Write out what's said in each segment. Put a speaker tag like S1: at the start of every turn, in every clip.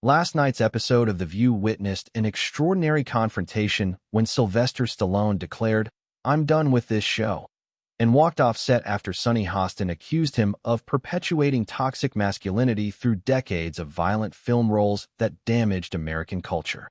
S1: Last night's episode of The View witnessed an extraordinary confrontation when Sylvester Stallone declared, "I'm done with this show," and walked off set after Sunny Hostin accused him of perpetuating toxic masculinity through decades of violent film roles that damaged American culture.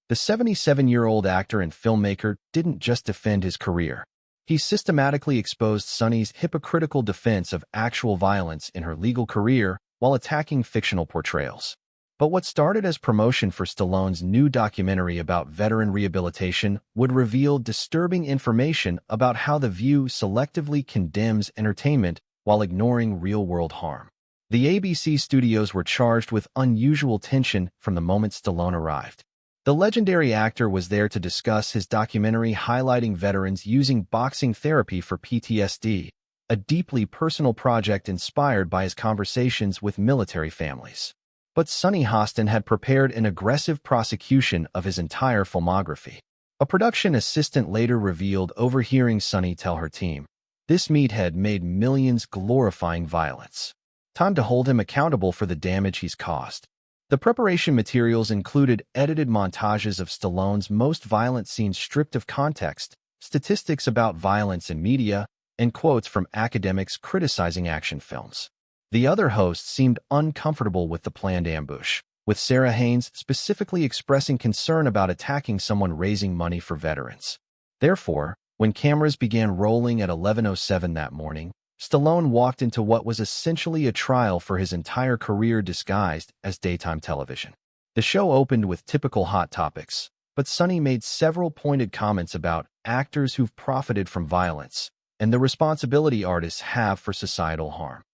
S1: The 77-year-old actor and filmmaker didn't just defend his career. He systematically exposed Sunny's hypocritical defense of actual violence in her legal career while attacking fictional portrayals. But what started as promotion for Stallone's new documentary about veteran rehabilitation would reveal disturbing information about how The View selectively condemns entertainment while ignoring real-world harm. The ABC studios were charged with unusual tension from the moment Stallone arrived. The legendary actor was there to discuss his documentary highlighting veterans using boxing therapy for PTSD, a deeply personal project inspired by his conversations with military families. But Sunny Hostin had prepared an aggressive prosecution of his entire filmography. A production assistant later revealed overhearing Sunny tell her team, "This meathead made millions glorifying violence. Time to hold him accountable for the damage he's caused." The preparation materials included edited montages of Stallone's most violent scenes stripped of context, statistics about violence in media, and quotes from academics criticizing action films. The other hosts seemed uncomfortable with the planned ambush, with Sarah Haynes specifically expressing concern about attacking someone raising money for veterans. Therefore, when cameras began rolling at 11:07 that morning, Stallone walked into what was essentially a trial for his entire career disguised as daytime television. The show opened with typical hot topics, but Sunny made several pointed comments about actors who've profited from violence and the responsibility artists have for societal harm.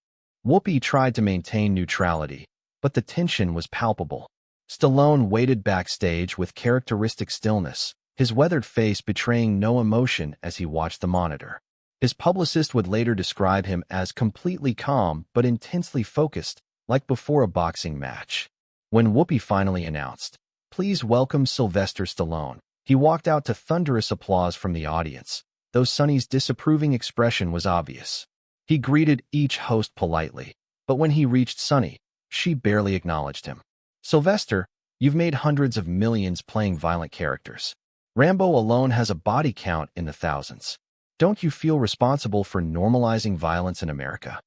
S1: Whoopi tried to maintain neutrality, but the tension was palpable. Stallone waited backstage with characteristic stillness, his weathered face betraying no emotion as he watched the monitor. His publicist would later describe him as completely calm but intensely focused, like before a boxing match. When Whoopi finally announced, "Please welcome Sylvester Stallone," he walked out to thunderous applause from the audience, though Sunny's disapproving expression was obvious. He greeted each host politely, but when he reached Sunny, she barely acknowledged him. "Sylvester, you've made hundreds of millions playing violent characters. Rambo alone has a body count in the thousands. Don't you feel responsible for normalizing violence in America?"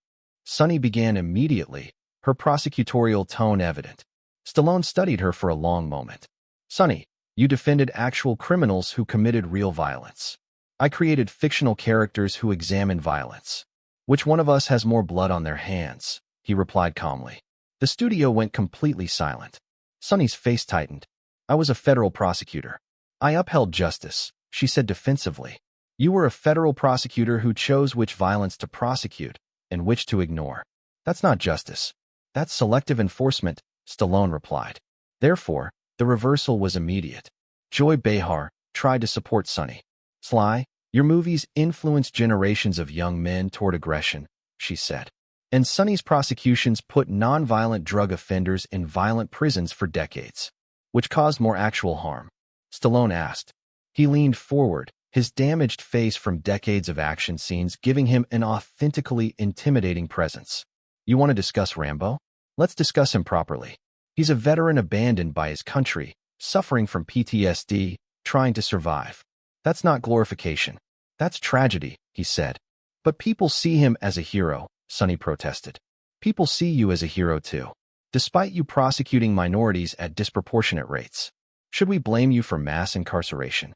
S1: Sunny began immediately, her prosecutorial tone evident. Stallone studied her for a long moment. "Sunny, you defended actual criminals who committed real violence. I created fictional characters who examine violence. Which one of us has more blood on their hands?" he replied calmly. The studio went completely silent. Sunny's face tightened. "I was a federal prosecutor. I upheld justice," she said defensively. "You were a federal prosecutor who chose which violence to prosecute and which to ignore. That's not justice. That's selective enforcement," Stallone replied. Therefore, the reversal was immediate. Joy Behar tried to support Sunny. "Sly, your movies influenced generations of young men toward aggression," she said. "And Sunny's prosecutions put nonviolent drug offenders in violent prisons for decades, which caused more actual harm." Stallone asked. He leaned forward, his damaged face from decades of action scenes giving him an authentically intimidating presence. "You want to discuss Rambo? Let's discuss him properly. He's a veteran abandoned by his country, suffering from PTSD, trying to survive. That's not glorification. That's tragedy," he said. "But people see him as a hero," Sunny protested. "People see you as a hero too, despite you prosecuting minorities at disproportionate rates. Should we blame you for mass incarceration?"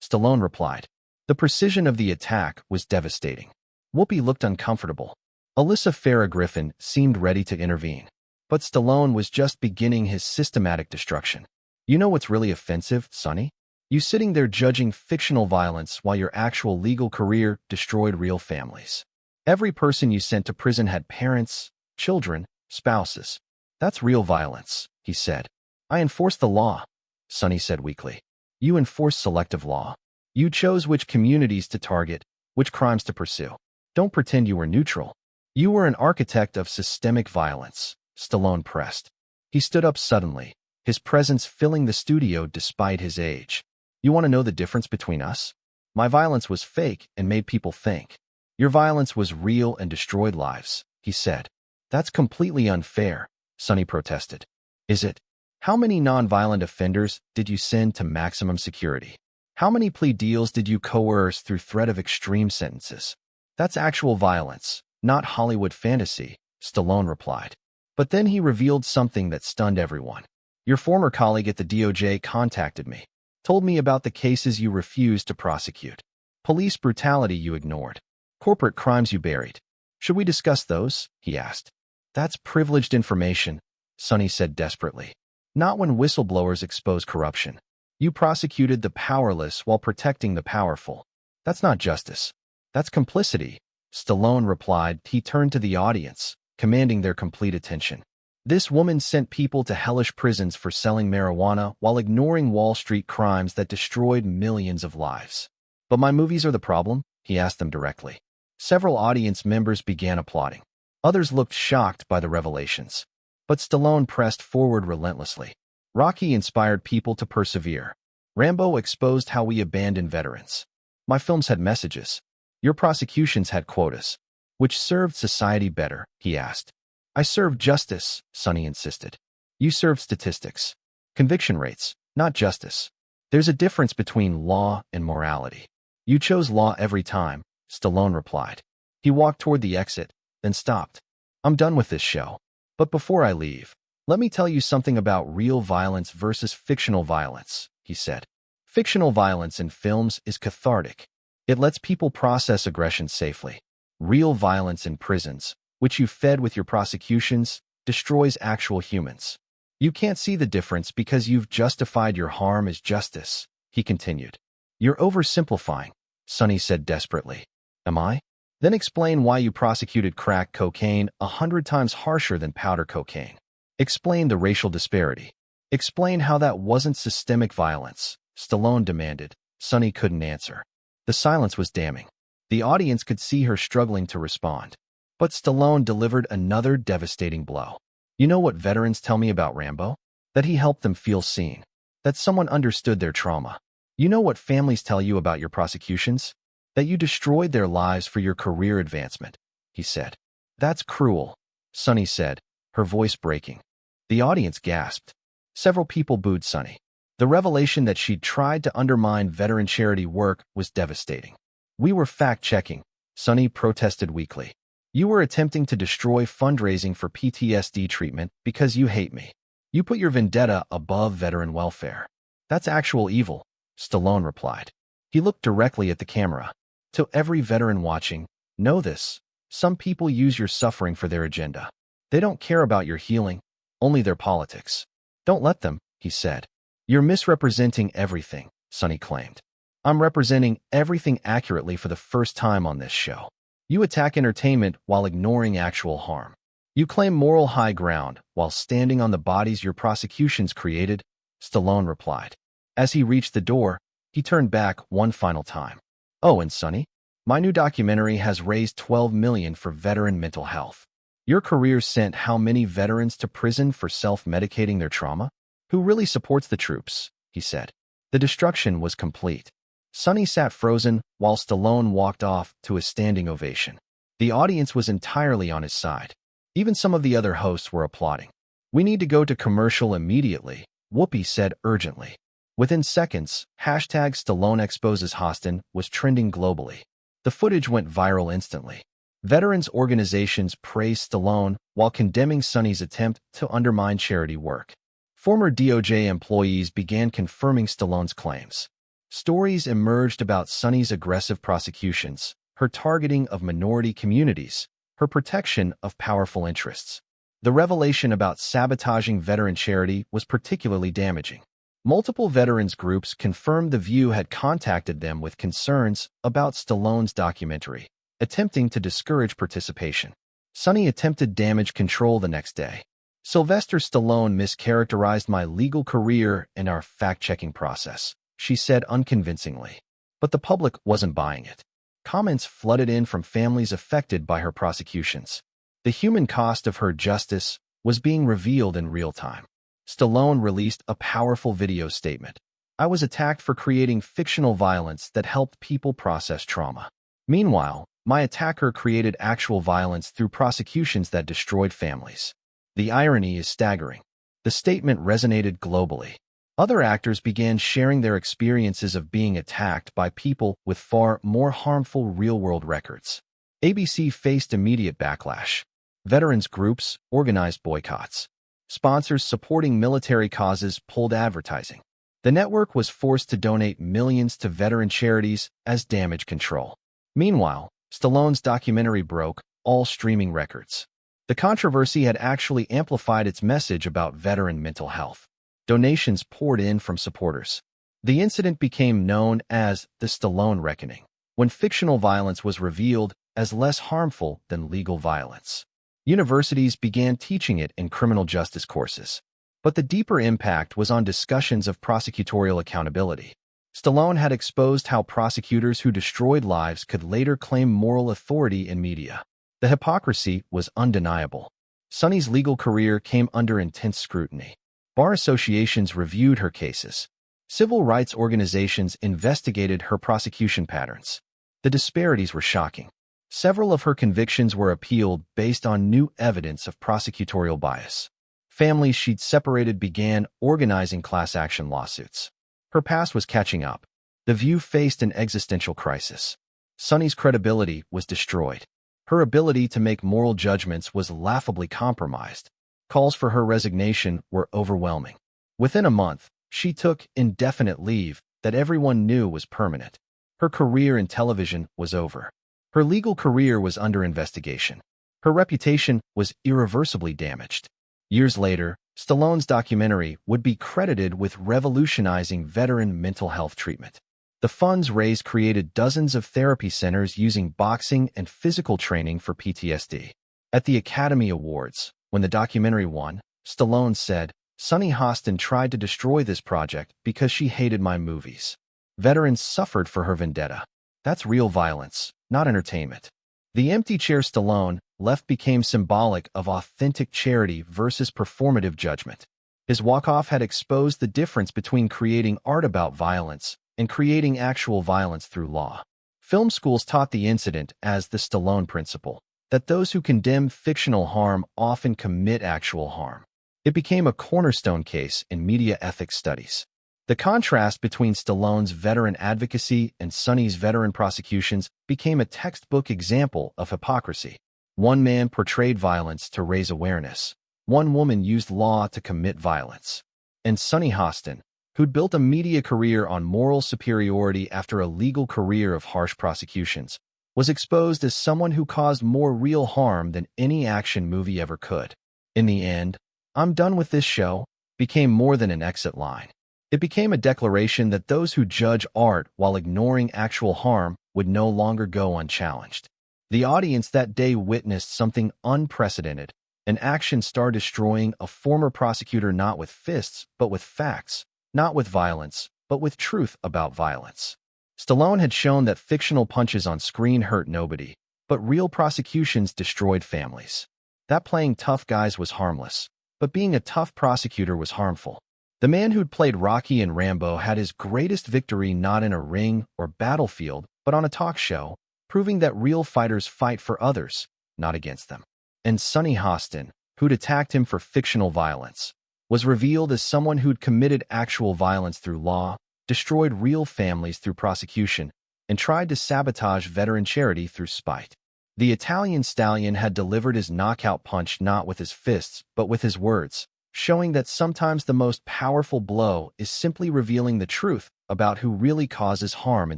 S1: Stallone replied. The precision of the attack was devastating. Whoopi looked uncomfortable. Alyssa Farah Griffin seemed ready to intervene. But Stallone was just beginning his systematic destruction. "You know what's really offensive, Sunny? You sitting there judging fictional violence while your actual legal career destroyed real families. Every person you sent to prison had parents, children, spouses. That's real violence," he said. "I enforce the law," Sunny said weakly. "You enforce selective law. You chose which communities to target, which crimes to pursue. Don't pretend you were neutral. You were an architect of systemic violence," Stallone pressed. He stood up suddenly, his presence filling the studio despite his age. "You want to know the difference between us? My violence was fake and made people think. Your violence was real and destroyed lives," he said. "That's completely unfair," Sunny protested. "Is it? How many nonviolent offenders did you send to maximum security? How many plea deals did you coerce through threat of extreme sentences? That's actual violence, not Hollywood fantasy, Stallone replied. But then he revealed something that stunned everyone. Your former colleague at the DOJ contacted me, told me about the cases you refused to prosecute, police brutality you ignored, corporate crimes you buried. Should we discuss those? He asked. That's privileged information, Sunny said desperately. Not when whistleblowers expose corruption. You prosecuted the powerless while protecting the powerful. That's not justice. That's complicity, Stallone replied. He turned to the audience, commanding their complete attention. This woman sent people to hellish prisons for selling marijuana while ignoring Wall Street crimes that destroyed millions of lives. But my movies are the problem? He asked them directly. Several audience members began applauding. Others looked shocked by the revelations. But Stallone pressed forward relentlessly. Rocky inspired people to persevere. Rambo exposed how we abandon veterans. My films had messages. Your prosecutions had quotas. Which served society better? He asked. I served justice, Sunny insisted. You served statistics. Conviction rates, not justice. There's a difference between law and morality. You chose law every time, Stallone replied. He walked toward the exit, then stopped. I'm done with this show. But before I leave, let me tell you something about real violence versus fictional violence, he said. Fictional violence in films is cathartic. It lets people process aggression safely. Real violence in prisons, which you fed with your prosecutions, destroys actual humans. You can't see the difference because you've justified your harm as justice, he continued. You're oversimplifying, Sunny said desperately. Am I? Then explain why you prosecuted crack cocaine 100 times harsher than powder cocaine. Explain the racial disparity. Explain how that wasn't systemic violence, Stallone demanded. Sunny couldn't answer. The silence was damning. The audience could see her struggling to respond. But Stallone delivered another devastating blow. You know what veterans tell me about Rambo? That he helped them feel seen. That someone understood their trauma. You know what families tell you about your prosecutions? That you destroyed their lives for your career advancement, he said. That's cruel, Sunny said, her voice breaking. The audience gasped. Several people booed Sunny. The revelation that she'd tried to undermine veteran charity work was devastating. We were fact-checking, Sunny protested weakly. You were attempting to destroy fundraising for PTSD treatment because you hate me. You put your vendetta above veteran welfare. That's actual evil, Stallone replied. He looked directly at the camera. To every veteran watching, know this. Some people use your suffering for their agenda. They don't care about your healing, only their politics. Don't let them, he said. You're misrepresenting everything, Sunny claimed. I'm representing everything accurately for the first time on this show. You attack entertainment while ignoring actual harm. You claim moral high ground while standing on the bodies your prosecutions created, Stallone replied. As he reached the door, he turned back one final time. Oh, and Sunny, my new documentary has raised $12 million for veteran mental health. Your career sent how many veterans to prison for self-medicating their trauma? Who really supports the troops? He said. The destruction was complete. Sunny sat frozen while Stallone walked off to a standing ovation. The audience was entirely on his side. Even some of the other hosts were applauding. We need to go to commercial immediately, Whoopi said urgently. Within seconds, hashtag Stallone exposes Hostin was trending globally. The footage went viral instantly. Veterans organizations praised Stallone while condemning Sunny's attempt to undermine charity work. Former DOJ employees began confirming Stallone's claims. Stories emerged about Sunny's aggressive prosecutions, her targeting of minority communities, her protection of powerful interests. The revelation about sabotaging veteran charity was particularly damaging. Multiple veterans groups confirmed The View had contacted them with concerns about Stallone's documentary, attempting to discourage participation. Sunny attempted damage control the next day. Sylvester Stallone mischaracterized my legal career and our fact-checking process, she said unconvincingly. But the public wasn't buying it. Comments flooded in from families affected by her prosecutions. The human cost of her justice was being revealed in real time. Stallone released a powerful video statement. I was attacked for creating fictional violence that helped people process trauma. Meanwhile, my attacker created actual violence through prosecutions that destroyed families. The irony is staggering. The The statement resonated globally. Other actors began sharing their experiences of being attacked by people with far more harmful real-world records. ABC faced immediate backlash. Veterans groups organized boycotts. Sponsors supporting military causes pulled advertising. The network was forced to donate millions to veteran charities as damage control. Meanwhile, Stallone's documentary broke all streaming records. The controversy had actually amplified its message about veteran mental health. Donations poured in from supporters. The incident became known as the Stallone Reckoning, when fictional violence was revealed as less harmful than legal violence. Universities began teaching it in criminal justice courses. But the deeper impact was on discussions of prosecutorial accountability. Stallone had exposed how prosecutors who destroyed lives could later claim moral authority in media. The hypocrisy was undeniable. Sunny's legal career came under intense scrutiny. Bar associations reviewed her cases. Civil rights organizations investigated her prosecution patterns. The disparities were shocking. Several of her convictions were appealed based on new evidence of prosecutorial bias. Families she'd separated began organizing class action lawsuits. Her past was catching up. The View faced an existential crisis. Sunny's credibility was destroyed. Her ability to make moral judgments was laughably compromised. Calls for her resignation were overwhelming. Within a month, she took indefinite leave that everyone knew was permanent. Her career in television was over. Her legal career was under investigation. Her reputation was irreversibly damaged. Years later, Stallone's documentary would be credited with revolutionizing veteran mental health treatment. The funds raised created dozens of therapy centers using boxing and physical training for PTSD. At the Academy Awards, when the documentary won, Stallone said, "Sunny Hostin tried to destroy this project because she hated my movies. Veterans suffered for her vendetta. That's real violence, not entertainment." The empty chair Stallone left became symbolic of authentic charity versus performative judgment. His walk-off had exposed the difference between creating art about violence and creating actual violence through law. Film schools taught the incident as the Stallone principle, that those who condemn fictional harm often commit actual harm. It became a cornerstone case in media ethics studies. The contrast between Stallone's veteran advocacy and Sunny's veteran prosecutions became a textbook example of hypocrisy. One man portrayed violence to raise awareness. One woman used law to commit violence. And Sunny Hostin, who'd built a media career on moral superiority after a legal career of harsh prosecutions, was exposed as someone who caused more real harm than any action movie ever could. In the end, "I'm done with this show" became more than an exit line. It became a declaration that those who judge art while ignoring actual harm would no longer go unchallenged. The audience that day witnessed something unprecedented, an action star destroying a former prosecutor not with fists, but with facts, not with violence, but with truth about violence. Stallone had shown that fictional punches on screen hurt nobody, but real prosecutions destroyed families. That playing tough guys was harmless, but being a tough prosecutor was harmful. The man who'd played Rocky and Rambo had his greatest victory not in a ring or battlefield, but on a talk show, proving that real fighters fight for others, not against them. And Sunny Hostin, who'd attacked him for fictional violence, was revealed as someone who'd committed actual violence through law, destroyed real families through prosecution, and tried to sabotage veteran charity through spite. The Italian stallion had delivered his knockout punch not with his fists, but with his words, showing that sometimes the most powerful blow is simply revealing the truth about who really causes harm in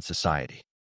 S1: society.